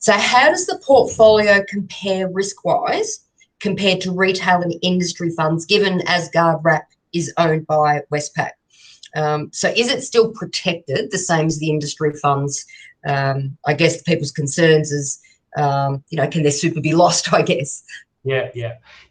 So how does the portfolio compare risk-wise compared to retail and industry funds, given Asgard Wrap is owned by Westpac? So is it still protected the same as the industry funds? I guess people's concerns is, can their super be lost, I guess? Yeah,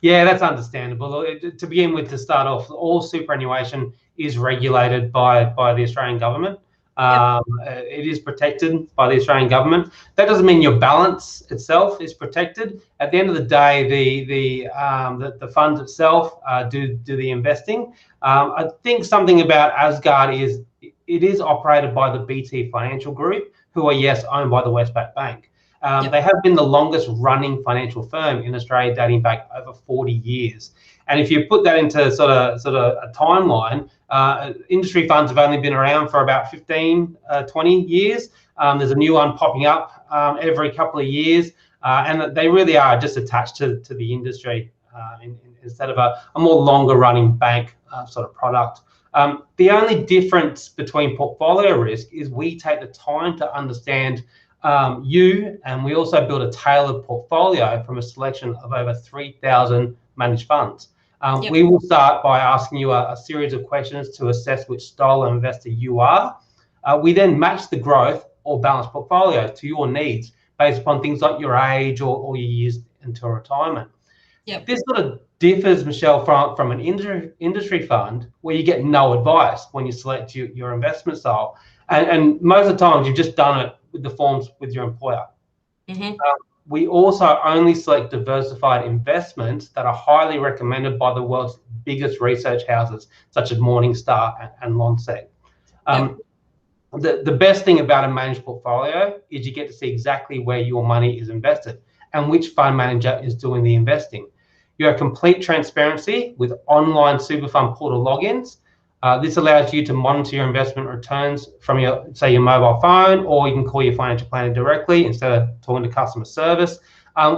that's understandable. To begin with, to start off, all superannuation is regulated by the Australian government. It is protected by the Australian government. That doesn't mean your balance itself is protected. At the end of the day, the fund itself do the investing. I think something about Asgard is it is operated by the BT Financial Group, who are, yes, owned by the Westpac Bank. They have been the longest running financial firm in Australia, dating back over 40 years. And if you put that into sort of a timeline, industry funds have only been around for about 15, 20 years. There's a new one popping up every couple of years, and they really are just attached to the industry instead of a more longer running bank sort of product. The only difference between portfolio risk is we take the time to understand you, and we also build a tailored portfolio from a selection of over 3,000 managed funds. We will start by asking you a series of questions to assess which style of investor you are. We then match the growth or balanced portfolio to your needs based upon things like your age or your years until retirement. This sort of differs, Michelle, from an industry fund where you get no advice when you select your investment style. And most of the time, you've just done it with the forms with your employer. We also only select diversified investments that are highly recommended by the world's biggest research houses, such as Morningstar and Lonsec. The best thing about a managed portfolio is you get to see exactly where your money is invested and which fund manager is doing the investing. You have complete transparency with online super fund portal logins. This allows you to monitor your investment returns from your mobile phone, or you can call your financial planner directly instead of talking to customer service.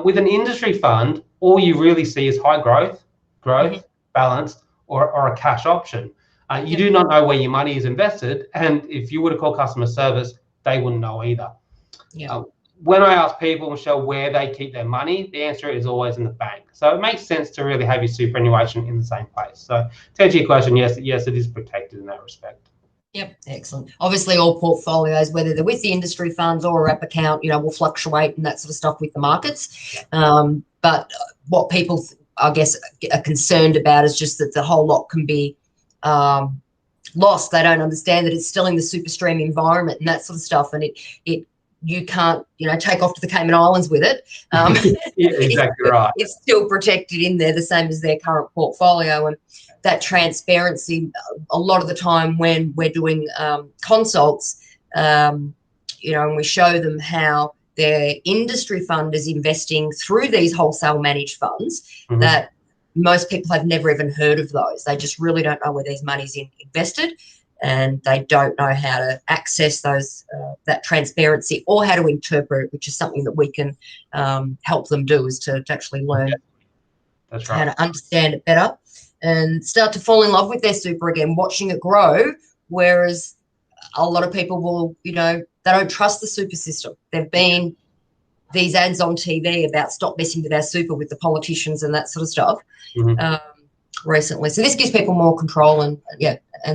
With an industry fund, all you really see is high growth, balanced, or a cash option. You do not know where your money is invested, and if you were to call customer service, they wouldn't know either. When I ask people, Michelle, where they keep their money, the answer is always in the bank. So it makes sense to really have your superannuation in the same place. So to answer your question, yes, it is protected in that respect. Excellent. Obviously, all portfolios, whether they're with the industry funds or a wrap account, will fluctuate and that sort of stuff with the markets. But what people, I guess, are concerned about is just that the whole lot can be lost. They don't understand that it's still in the super stream environment and that sort of stuff, and you can't, take off to the Cayman Islands with it. Exactly right. It's still protected in there, the same as their current portfolio. And that transparency, a lot of the time when we're doing consults, and we show them how their industry fund is investing through these wholesale managed funds, that most people have never even heard of those. They just really don't know where their money's invested, and they don't know how to access those that transparency or how to interpret it, which is something that we can help them do, is to actually learn how to understand it better and start to fall in love with their super again, watching it grow, whereas a lot of people will, they don't trust the super system. There've been these ads on TV about stop messing with our super with the politicians and that sort of stuff recently. So this gives people more control and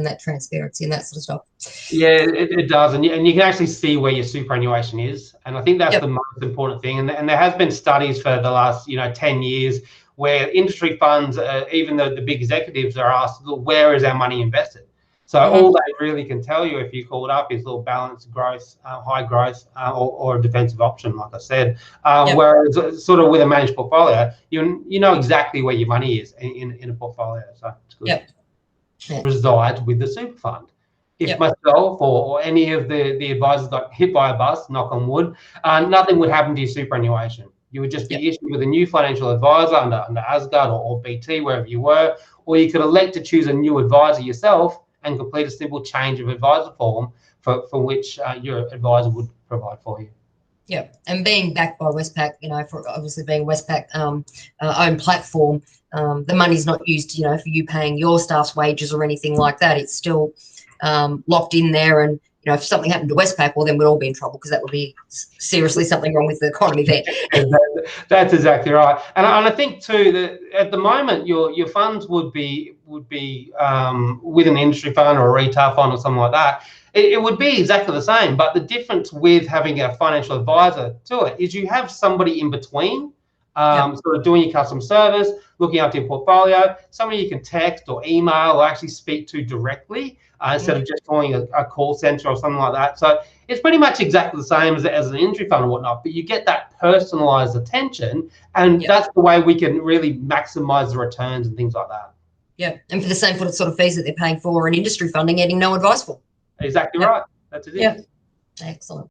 that transparency and that sort of stuff. Yeah, it does. And you can actually see where your superannuation is. And I think that's the most important thing. And there has been studies for the last, 10 years where industry funds, even the big executives, are asked, where is our money invested? So all they really can tell you, if you call it up, is little balanced growth, high growth, or a defensive option, like I said. Whereas sort of with a managed portfolio, you know exactly where your money is in a portfolio. So it's good. Resides with the super fund. If myself or any of the advisors got hit by a bus, knock on wood, nothing would happen to your superannuation. You would just be issued with a new financial advisor under Asgard or BT, wherever you were, or you could elect to choose a new advisor yourself and complete a simple change of advisor form for which your advisor would provide for you. And being backed by Westpac, for obviously being Westpac own platform, the money's not used, for you paying your staff's wages or anything like that. It's still locked in there, and you know, if something happened to Westpac, well, then we'd all be in trouble, because that would be seriously something wrong with the economy there. That's exactly right. And I think too that at the moment your funds would be with an industry fund or a retail fund or something like that. It would be exactly the same, but the difference with having a financial advisor to it is you have somebody in between, sort of doing your customer service, looking after your portfolio, somebody you can text or email or actually speak to directly, instead of just calling a call center or something like that. So it's pretty much exactly the same as an industry fund or whatnot, but you get that personalized attention, and that's the way we can really maximize the returns and things like that. Yeah, and for the same sort of fees that they're paying for an industry fund and getting no advice for. Exactly right. That's it. Yeah, excellent.